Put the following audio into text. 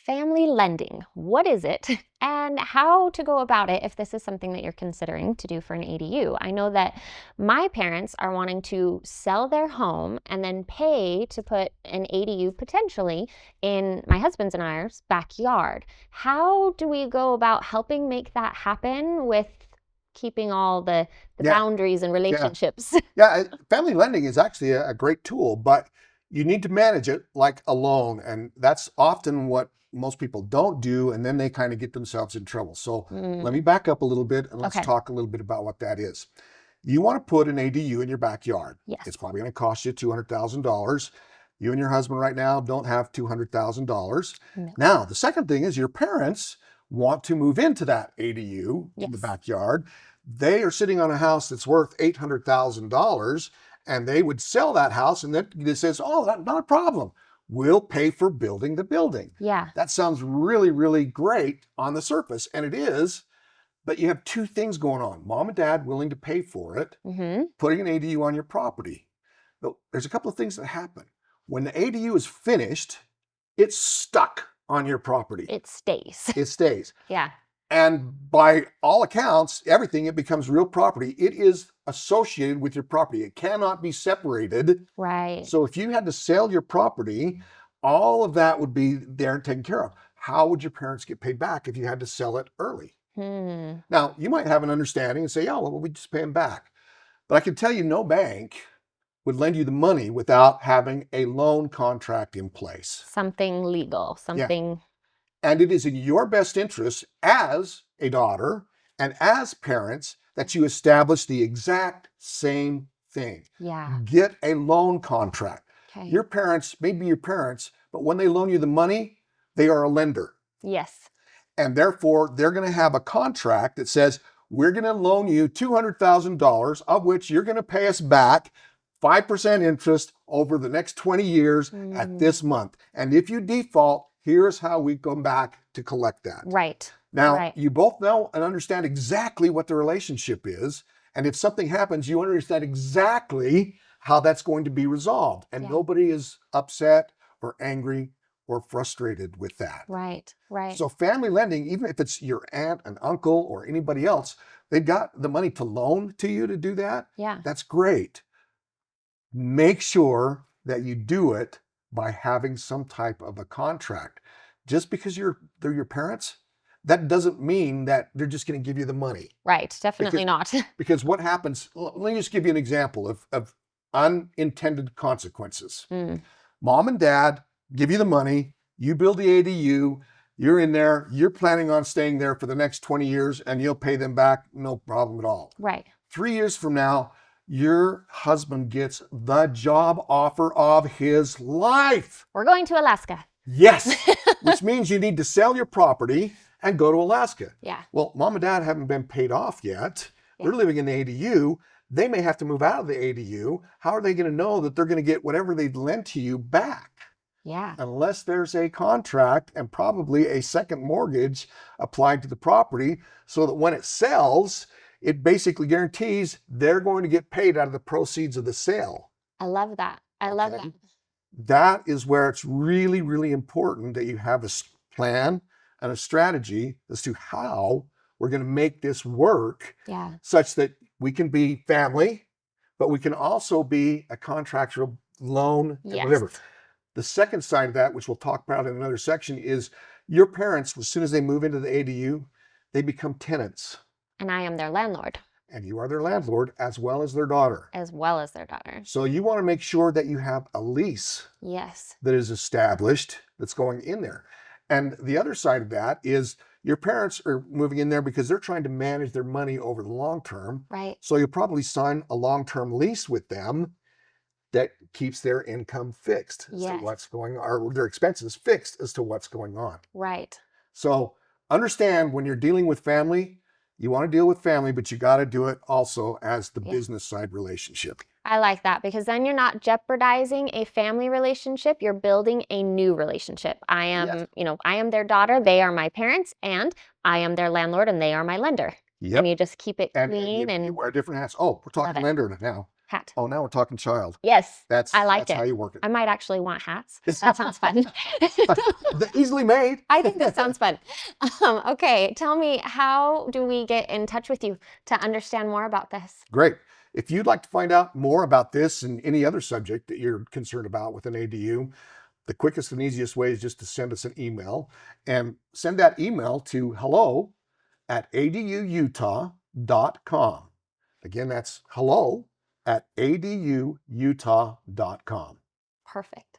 Family lending. What is it and how to go about it if this is something that you're considering to do for an ADU? I know that my parents are wanting to sell their home and then pay to put an ADU potentially in my husband's and I's backyard. How do we go about helping make that happen with keeping all the Yeah, boundaries and yeah, relationships? yeah. Family lending is actually a great tool, but you need to manage it like a loan. And that's often what most people don't do. And then they kind of get themselves in trouble. So let me Mm, back up a little bit and let's okay. talk a little bit about what that is. You want to put an ADU in your backyard. Yes. It's probably going to cost you $200,000. You and your husband right now don't have $200,000. No. Now, the second thing is your parents want to move into that ADU in the Yes. backyard. They are sitting on a house that's worth $800,000 and they would sell that house and then it says, oh, not a problem. We'll pay for building the building. Yeah. That sounds really, really great on the surface, and it is, but you have two things going on. Mom and dad willing to pay for it, Mm-hmm. putting an ADU on your property. But there's a couple of things that happen. When the ADU is finished, it's stuck on your property. It stays. It stays. Yeah. And by all accounts, everything, it becomes real property. It is associated with your property. It cannot be separated. Right. So if you had to sell your property, all of that would be there and taken care of. How would your parents get paid back if you had to sell it early? Hmm. Now, you might have an understanding and say, yeah, well, we just pay them back. But I can tell you no bank would lend you the money without having a loan contract in place. Something legal, Yeah. something. And it is in your best interest as a daughter and as parents that you establish the exact same thing. Yeah. Get a loan contract. Okay. Your parents may be your parents, but when they loan you the money, they are a lender. Yes. And therefore, they're going to have a contract that says, we're going to loan you $200,000, of which you're going to pay us back 5% interest over the next 20 years at this month. And if you default, here's how we go back to collect that. Right. Now, Right. you both know and understand exactly what the relationship is. And if something happens, you understand exactly how that's going to be resolved. And Yeah. nobody is upset or angry or frustrated with that. Right. Right. So family lending, even if it's your aunt, an uncle, or anybody else, they've got the money to loan to you to do that. Yeah. That's great. Make sure that you do it by having some type of a contract. Just because they're your parents, that doesn't mean that they're just going to give you the money. Right. Definitely not. Because what happens, let me just give you an example of unintended consequences. Mm. Mom and dad give you the money, you build the ADU, you're in there, you're planning on staying there for the next 20 years and you'll pay them back, no problem at all. Right. 3 years from now, your husband gets the job offer of his life. We're going to Alaska. Yes, which means you need to sell your property and go to Alaska. Yeah. Well, mom and dad haven't been paid off yet. Yeah. They're living in the ADU. They may have to move out of the ADU. How are they going to know that they're going to get whatever they've lent to you back? Yeah. Unless there's a contract and probably a second mortgage applied to the property so that when it sells, it basically guarantees they're going to get paid out of the proceeds of the sale. I love that. I love Okay. that. That is where it's really, really important that you have a plan and a strategy as to how we're going to make this work Yeah. such that we can be family, but we can also be a contractual loan and Yes. whatever. The second side of that, which we'll talk about in another section, is your parents, as soon as they move into the ADU, they become tenants. And I am their landlord And you are their landlord as well as their daughter. as well as their daughter. So you want to make sure that you have a lease Yes. that is established that's going in there. And the other side of that is your parents are moving in there because they're trying to manage their money over the long term. Right. So you'll probably sign a long-term lease with them that keeps their income fixed as to Yes. what's going on, or their expenses fixed as to what's going on. Right. So understand when you're dealing with family, you want to deal with family, but you got to do it also as the Yeah. business side relationship. I like that because then you're not jeopardizing a family relationship. You're building a new relationship. I am, Yes. I am their daughter. They are my parents, and I am their landlord, and they are my lender. Yep. And you just keep it And clean you and wear different hats. Oh, we're love talking it. lender now. Hat. Oh, now we're talking child. Yes, That's I like that's how it. you work it. I might actually want hats. That sounds fun. They're easily made. I think that sounds fun. Okay, tell me, how do we get in touch with you to understand more about this? Great. If you'd like to find out more about this and any other subject that you're concerned about with an ADU, the quickest and easiest way is just to send us an email, and send that email to hello@aduutah.com. Again, that's hello@aduutah.com. Perfect.